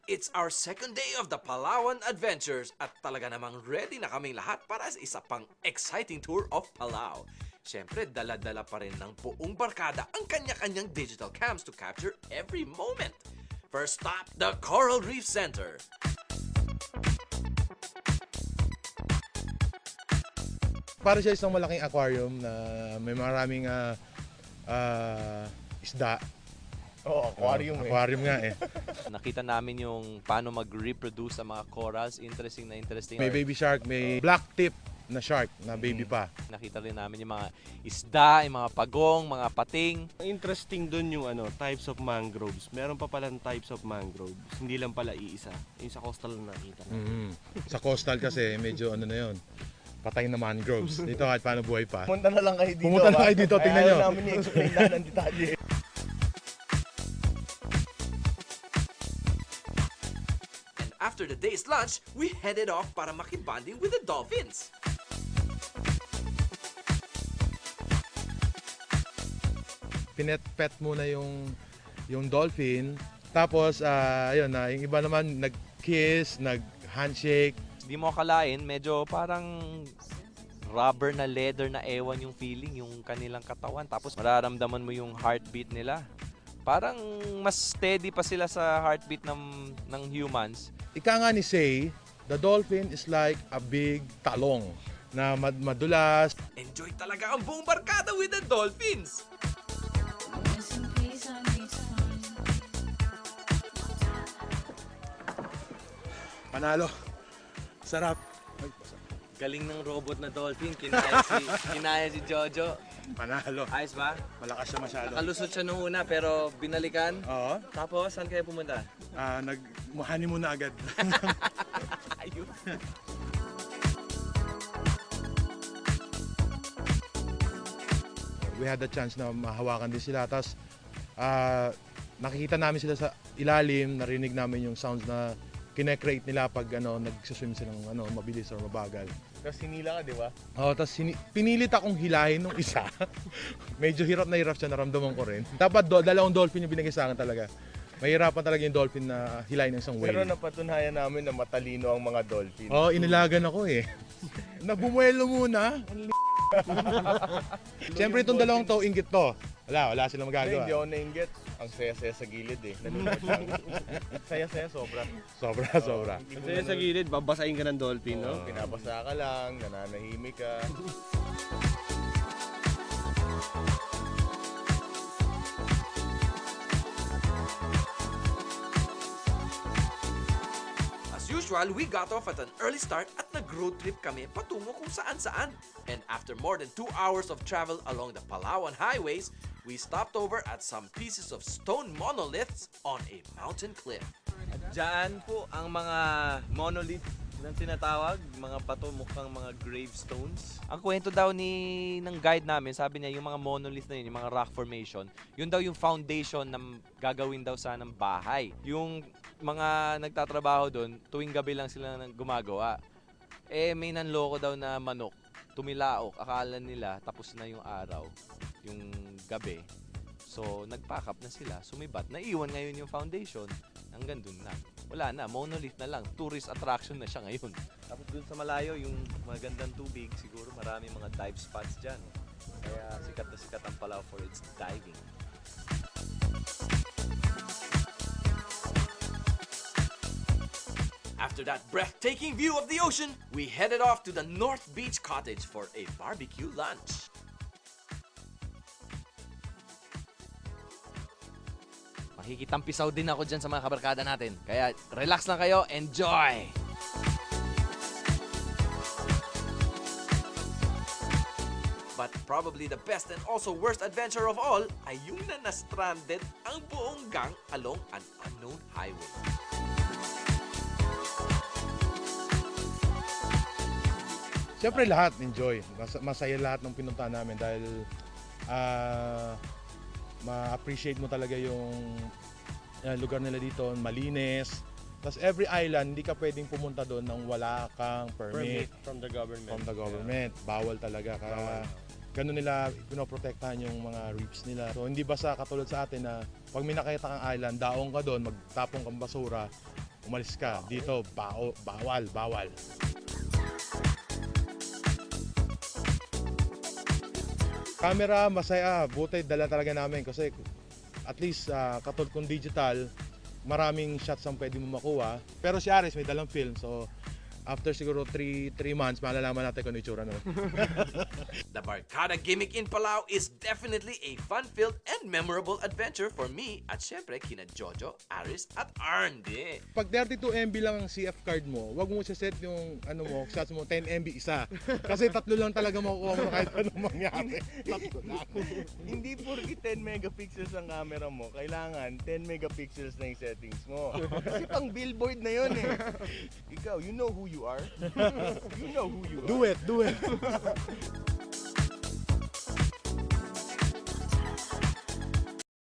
It's our second day of the Palawan Adventures at talaga namang ready na kaming lahat para sa isa pang exciting tour of Palau. Siyempre, dala-dala pa rin ng buong barkada ang kanya-kanyang digital cams to capture every moment. First stop, the Coral Reef Center. Para siya isang malaking aquarium na may maraming isda. Oo, aquarium Aquarium nga eh. Nakita namin yung paano mag-reproduce ang mga corals. Interesting na interesting. May baby shark, may black tip na shark na baby pa. Nakita rin namin yung mga isda, yung mga pagong, mga pating. Interesting dun yung types of mangroves. Meron pa palang types of mangroves. Hindi lang pala iisa. Yung sa coastal na nakita. Sa coastal kasi medyo na yun. Patay na mangroves. Dito kahit paano buhay pa. Pumunta na lang kayo dito. Pumunta na kayo dito, tingnan nyo. Ayaw namin i-explain na ng detalye. And after the day's lunch, we headed off para makibanding with the dolphins. Pinet-pet muna yung dolphin. Tapos, ayun na, yung iba naman nag-kiss, nag-handshake. Hindi mo akalain, medyo parang rubber na leather na ewan yung feeling, yung kanilang katawan. Tapos mararamdaman mo yung heartbeat nila. Parang mas steady pa sila sa heartbeat ng humans. Ika nga ni Say, the dolphin is like a big talong na madulas. Enjoy talaga ang buong barkada with the dolphins. Panalo. Sarap. Galing ng robot na dolphin, kinaya si Jojo. Panalo. Ayos ba? Malakas siya masyado. Nakalusot siya nung una pero binalikan. Oo. Tapos, saan kayo pumunta? Nag-honeymoon na agad. Ayun. We had the chance na mahawakan din sila. Tapos nakikita namin sila sa ilalim, narinig namin yung sounds na kine-create nila pag nagsiswim silang mabilis or mabagal. Tapos hinila ka, di ba? Oh, tapos pinilit akong hilahin nung isa. Medyo hirap na hirap siya, naramdaman ko rin. Dapat dalawang dolphin yung binigay sa akin talaga. Mahirapan talaga yung dolphin na hilahin ng isang whale. Pero napatunayan namin na matalino ang mga dolphin. Oh, inilagan ako eh. Nabumuelo muna. Siyempre itong dalawang to, inggit to. Wala silang magagawa. Hindi ako nainggit. Ang saya-saya sa gilid eh. Nanonood lang. Saya-saya sobra. Sobra. Ang saya sa gilid, babasahin ka ng dolphin, no? Pinabasa ka lang, nananahimik ka. As usual, we got off at an early start at nag-road trip kami patungo kung saan-saan. And after more than 2 hours of travel along the Palawan highways, we stopped over at some pieces of stone monoliths on a mountain cliff. Diyan po ang mga monolith ng tinatawag, mga bato mukhang mga gravestones. Ang kwento daw ng guide namin, sabi niya yung mga monolith na yun, yung mga rock formation, yun daw yung foundation ng gagawin daw sana ng bahay. Yung mga nagtatrabaho doon, tuwing gabi lang sila gumagawa. May nanloko daw na manok, tumilaok, akala nila tapos na yung araw, yung gabi. So, nag-pack up na sila, sumibat. Naiwan ngayon yung foundation. Hanggang dun na. Wala na, monolith na lang. Tourist attraction na siya ngayon. Tapos dun sa malayo, yung magandang tubig, siguro maraming mga dive spots dyan. Kaya sikat na sikat ang Palau for its diving. After that breathtaking view of the ocean, we headed off to the North Beach Cottage for a barbecue lunch. Makikitampisaw din ako dyan sa mga kabarkada natin. Kaya relax lang kayo, enjoy! But probably the best and also worst adventure of all ay yung na-stranded ang buong gang along an unknown highway. Siyempre lahat enjoy. Masaya lahat ng pinunta namin dahil ma-appreciate mo talaga yung lugar nila dito, malinis. Tapos every island, hindi ka pwedeng pumunta doon nang wala kang permit from the government. from the government. Bawal talaga. Kaya ganun nila pinoprotektahan yung mga reefs nila. So hindi basta katulad sa atin na pag may nakita kang island, daong ka doon, magtapong kang basura, umalis ka. Dito, bawal. Camera, masaya. Buti dala talaga namin kasi at least katulad kung digital, maraming shots ang pwede mo makuha. Pero si Aris may dalang film, so after siguro 3 months, malalaman natin kung ano itsura nun. The Barkada gimmick in Palau is definitely a fun-filled and memorable adventure for me at syempre kina Jojo, Aris at Arndy. Pag 32 MB lang ang CF card mo, wag mo set yung shots mo 10 MB isa. Kasi 3 lang talaga makukuha mo kahit anong mangyari. Tatlo lang. Hindi porki 10 megapixels ang camera mo, kailangan 10 megapixels na yung settings mo. Kasi pang billboard na yun eh. Ikaw, you know who you are. You know who you are. Do it.